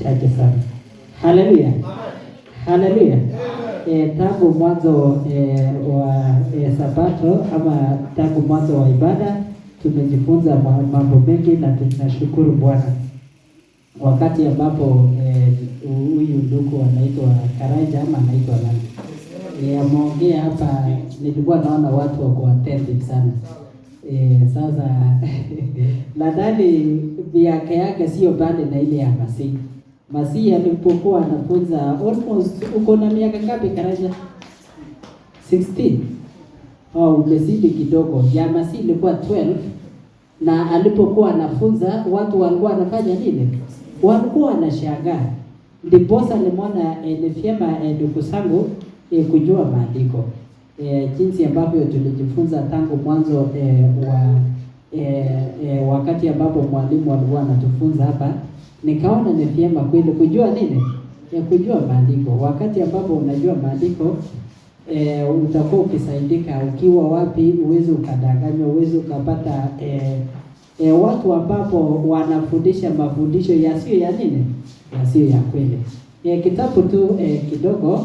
Chache sana. Haleluya. Haleluya. Tangu mwanzo wa Sabato ama tangu mwanzo wa ibada tumejifunza mambo mengi na tunashukuru Bwana. Wakati ambapo huyu ndugu anaitwa Karaja ama anaitwa nani? Ameongea hapa, nilikuwa naona watu wako attentive sana. Sasa nadhani miaka yake sio bali na ile ya Masihi. Masihi alipokuwa anafunza almost, uko na miaka ngapi Karaja? 16. Umezidi kidogo. Ya Masihi ilikuwa 12 na alipokuwa anafunza watu walikuwa wanafanya nini? Walikuwa wanashangaa. Ndiposa nimeona ni vyema ndugu zangu kujua maandiko. Jinsi ambavyo tulijifunza tangu mwanzo wakati ambapo mwalimu alikuwa anatufunza hapa, nikaona ni vyema kweli kujua nini? Kujua maandiko. Wakati ambapo unajua maandiko, utakuwa ukisaidika ukiwa wapi, uweze ukadanganywa, uweze ukapata watu ambapo wanafundisha mafundisho yasiyo ya nini? Yasiyo ya kweli. Kitabu tu kidogo,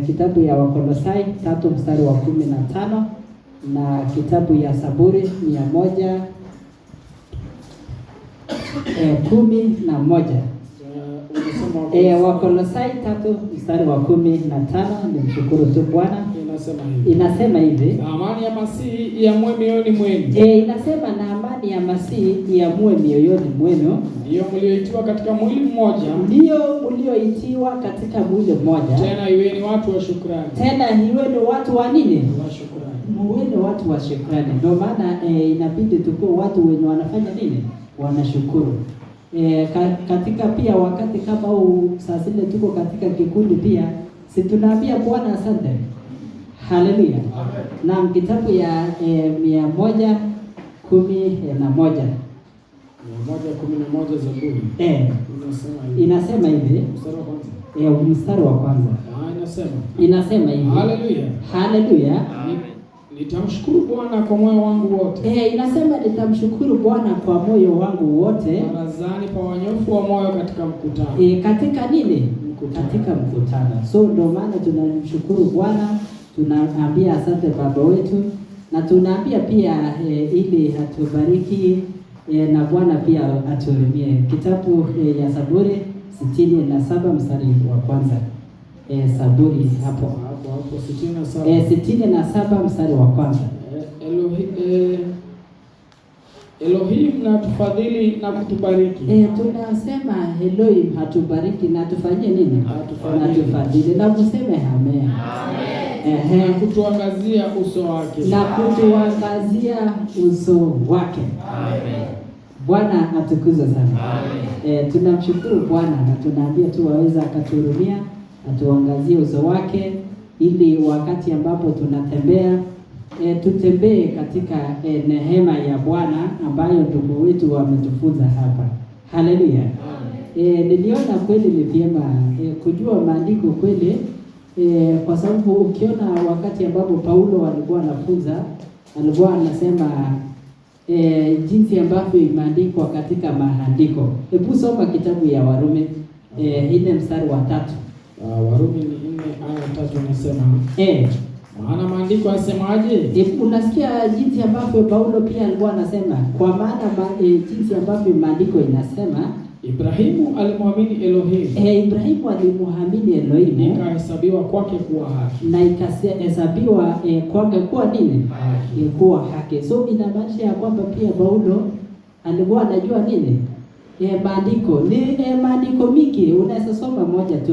kitabu ya Wakolosai 3 mstari wa 15 na kitabu ya Zaburi 111. Wakolosai 3 mstari wa 15, nimshukuru tu Bwana. Inasema hivi, na amani ya Masihi iamue mioyoni mwenu. Inasema na amani ya Masihi iamue mioyoni mwenu. Ndio mlioitiwa katika mwili mmoja. Ndio mlioitiwa katika mwili mmoja. Tena iweni watu wa shukrani. Tena iweni watu wa nini? Wa shukrani. Muweni watu wa shukrani. Ndio maana inabidi tukue watu wenye wanafanya nini? Wanashukuru. Katika pia wakati kama huu saa zile tuko katika kikundi pia, si tunaambia Bwana asante. Haleluya. Na kitabu ya 111. 111 Zaburi. Inasema hivi. Mstari wa kwanza. Inasema hivi. Haleluya. Haleluya. Nitamshukuru Bwana kwa moyo wangu wote. Inasema nitamshukuru Bwana kwa moyo wangu wote. Barazani pa wanyofu wa moyo katika mkutano. Katika nini? Katika mkutano. So ndio maana tunamshukuru Bwana, tunaambia asante Baba wetu, na tunaambia pia ili atubariki na Bwana pia atuhurumie. Kitabu ya Zaburi 67 mstari wa kwanza. Saburi hapo 67 mstari wa kwanza. Elohim na tufadhili na kutubariki. Tunasema Elohim hatubariki na tufanyie nini? Atufadhili na kuseme amen. Na kutuangazia uso wake. Na kutuangazia uso wake. Amen. Bwana atukuzwe sana. Tunamshukuru Bwana na tunaambia tu waweza akatuhurumia, atuangazie uso wake, ili wakati ambapo tunatembea tutembee katika neema ya Bwana ambayo ndugu wetu wametufunza hapa. Haleluya. Niliona kweli ni vyema kujua maandiko kweli, kwa sababu ukiona wakati ambapo Paulo alikuwa anafunza, alikuwa anasema jinsi ambavyo imeandikwa katika maandiko. Hebu soma kitabu ya Warumi 4 mstari wa 3. Warumi 4 aya 3 inasema, maana maandiko yasemaje? Unasikia jinsi ambavyo Paulo pia alikuwa anasema, kwa maana jinsi ambavyo maandiko inasema, Ibrahimu alimwamini Elohim. Ibrahimu alimwamini Elohim, ikahesabiwa kwake kuwa haki. Na ikahesabiwa kwake kuwa nini? Kuwa haki. So inamaanisha ya kwamba pia Paulo alikuwa anajua nini? Maandiko. Ni maandiko mingi, unaweza soma moja tu.